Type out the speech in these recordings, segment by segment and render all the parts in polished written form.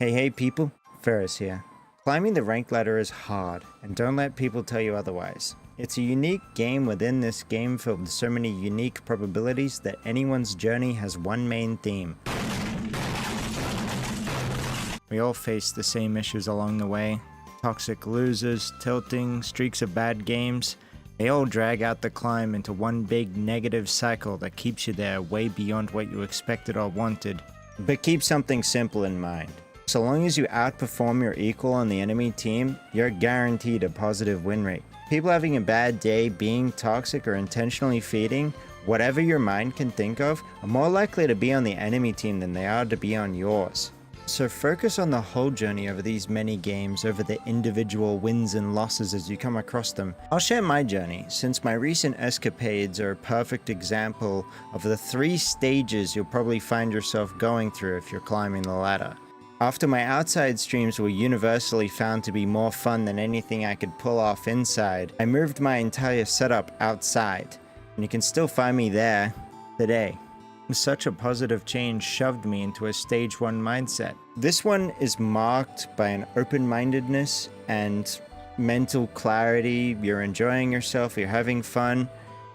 Hey people, Ferris here. Climbing the rank ladder is hard, and don't let people tell you otherwise. It's a unique game within this game filled with so many unique probabilities that anyone's journey has one main theme. We all face the same issues along the way. Toxic losers, tilting, streaks of bad games. They all drag out the climb into one big negative cycle that keeps you there way beyond what you expected or wanted. But keep something simple in mind. So long as you outperform your equal on the enemy team, you're guaranteed a positive win rate. People having a bad day, being toxic, or intentionally feeding, whatever your mind can think of, are more likely to be on the enemy team than they are to be on yours. So focus on the whole journey over these many games, over the individual wins and losses as you come across them. I'll share my journey, since my recent escapades are a perfect example of the 3 stages you'll probably find yourself going through if you're climbing the ladder. After my outside streams were universally found to be more fun than anything I could pull off inside, I moved my entire setup outside, and you can still find me there today. Such a positive change shoved me into a stage 1 mindset. This one is marked by an open-mindedness and mental clarity. You're enjoying yourself, you're having fun,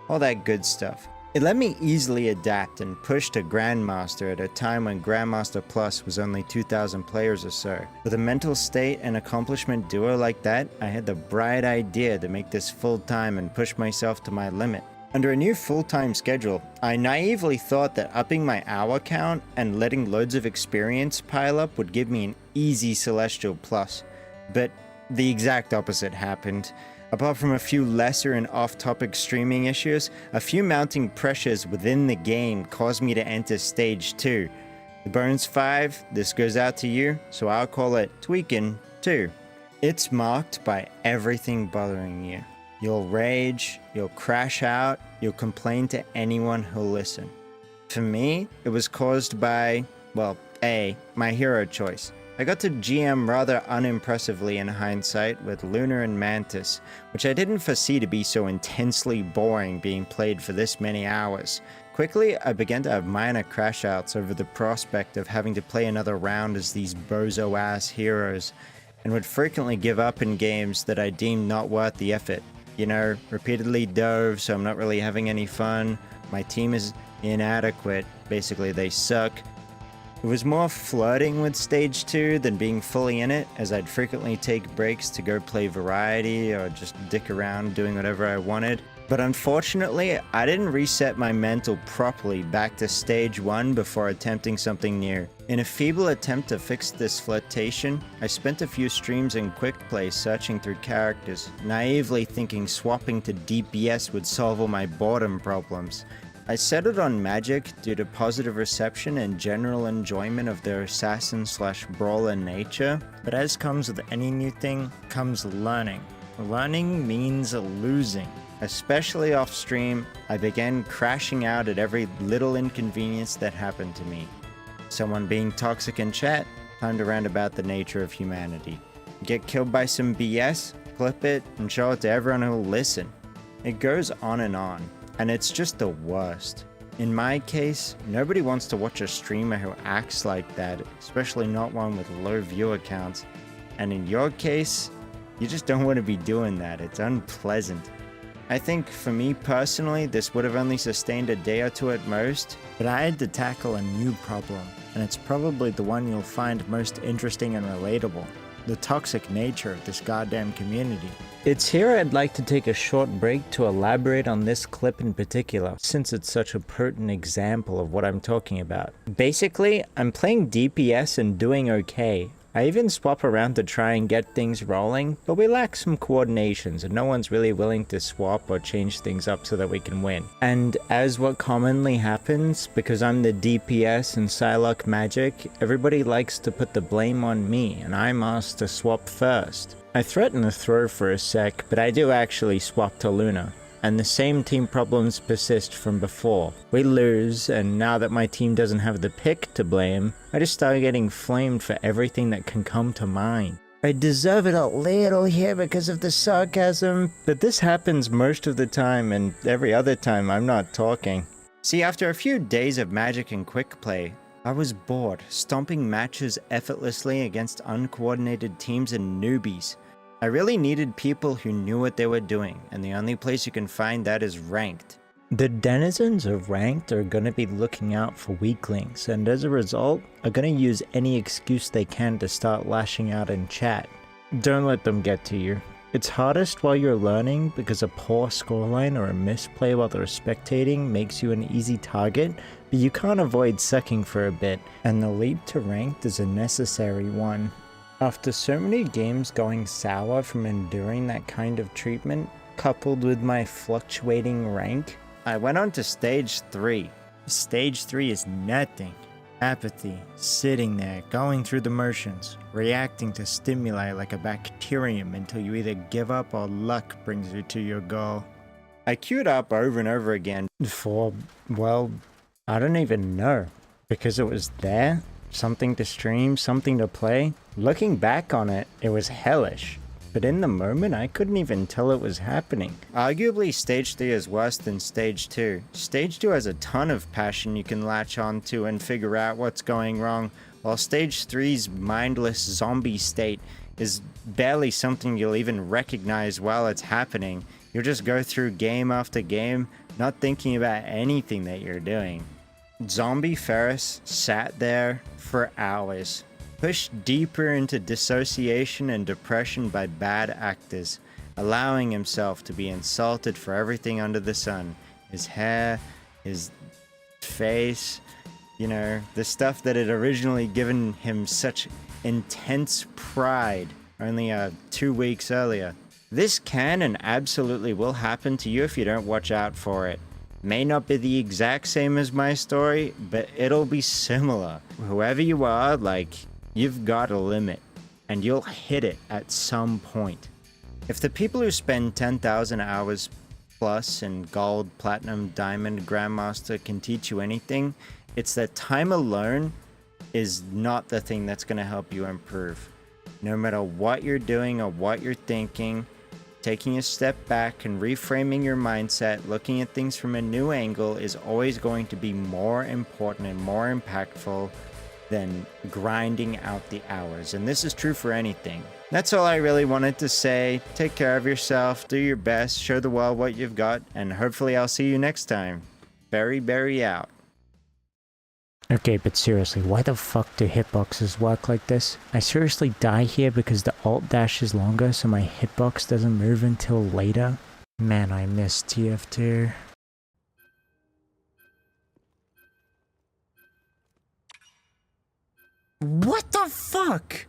all that good stuff. It let me easily adapt and push to Grandmaster at a time when Grandmaster Plus was only 2,000 players or so. With a mental state and accomplishment duo like that, I had the bright idea to make this full-time and push myself to my limit. Under a new full-time schedule, I naively thought that upping my hour count and letting loads of experience pile up would give me an easy Celestial Plus. But the exact opposite happened. Apart from a few lesser and off-topic streaming issues, a few mounting pressures within the game caused me to enter Stage 2. The Bones 5, this goes out to you, so I'll call it Tweaking 2. It's marked by everything bothering you. You'll rage, you'll crash out, you'll complain to anyone who'll listen. For me, it was caused by, well, my hero choice. I got to GM rather unimpressively in hindsight with Lunar and Mantis, which I didn't foresee to be so intensely boring being played for this many hours. Quickly, I began to have minor crash-outs over the prospect of having to play another round as these bozo-ass heroes, and would frequently give up in games that I deemed not worth the effort. You know, repeatedly dove, so I'm not really having any fun. My team is inadequate. Basically, they suck. It was more flirting with Stage 2 than being fully in it, as I'd frequently take breaks to go play variety or just dick around doing whatever I wanted. But unfortunately, I didn't reset my mental properly back to Stage 1 before attempting something new. In a feeble attempt to fix this flirtation, I spent a few streams in quick play searching through characters, naively thinking swapping to DPS would solve all my boredom problems. I settled on Magic due to positive reception and general enjoyment of their assassin/brawler nature, but as comes with any new thing, comes learning. Learning means losing. Especially off stream, I began crashing out at every little inconvenience that happened to me. Someone being toxic in chat, time to rant about the nature of humanity. Get killed by some BS, clip it, and show it to everyone who'll listen. It goes on, and it's just the worst. In my case, nobody wants to watch a streamer who acts like that, especially not one with low viewer counts. And in your case, you just don't want to be doing that. It's unpleasant. I think for me personally, this would have only sustained a day or two at most, but I had to tackle a new problem, and it's probably the one you'll find most interesting and relatable: the toxic nature of this goddamn community. It's here I'd like to take a short break to elaborate on this clip in particular, since it's such a pertinent example of what I'm talking about. Basically, I'm playing DPS and doing okay. I even swap around to try and get things rolling, but we lack some coordinations and no one's really willing to swap or change things up so that we can win. And as what commonly happens, because I'm the DPS in Psylocke Magic, everybody likes to put the blame on me and I'm asked to swap first. I threaten to throw for a sec, but I do actually swap to Luna. And the same team problems persist from before. We lose, and now that my team doesn't have the pick to blame, I just start getting flamed for everything that can come to mind. I deserve it a little here because of the sarcasm, but this happens most of the time, and every other time I'm not talking. See, after a few days of Magic and quick play, I was bored, stomping matches effortlessly against uncoordinated teams and newbies. I really needed people who knew what they were doing, and the only place you can find that is ranked. The denizens of ranked are going to be looking out for weaklings, and as a result, are going to use any excuse they can to start lashing out in chat. Don't let them get to you. It's hardest while you're learning because a poor scoreline or a misplay while they're spectating makes you an easy target, but you can't avoid sucking for a bit, and the leap to ranked is a necessary one. After so many games going sour from enduring that kind of treatment, coupled with my fluctuating rank, I went on to stage 3. Stage 3 is nothing. Apathy, sitting there, going through the motions, reacting to stimuli like a bacterium until you either give up or luck brings you to your goal. I queued up over and over again for, well, I don't even know, because it was there, something to stream, something to play. Looking back on it, it was hellish. But in the moment, I couldn't even tell it was happening. Arguably, Stage 3 is worse than Stage 2. Stage 2 has a ton of passion you can latch onto and figure out what's going wrong, while Stage 3's mindless zombie state is barely something you'll even recognize while it's happening. You'll just go through game after game, not thinking about anything that you're doing. Zombie Ferris sat there for hours, pushed deeper into dissociation and depression by bad actors, allowing himself to be insulted for everything under the sun. His hair, his face, you know, the stuff that had originally given him such intense pride only 2 weeks earlier. This can and absolutely will happen to you if you don't watch out for it. May not be the exact same as my story, but it'll be similar. Whoever you are, like, you've got a limit, and you'll hit it at some point. If the people who spend 10,000 hours plus in gold, platinum, diamond, grandmaster can teach you anything, it's that time alone is not the thing that's going to help you improve. No matter what you're doing or what you're thinking, taking a step back and reframing your mindset, looking at things from a new angle is always going to be more important and more impactful than grinding out the hours. And this is true for anything. That's all I really wanted to say. Take care of yourself, do your best, show the world what you've got, and hopefully I'll see you next time. Berry out. Okay, but seriously, why the fuck do hitboxes work like this? I seriously die here because the alt dash is longer so my hitbox doesn't move until later? Man, I miss TF2. What the fuck?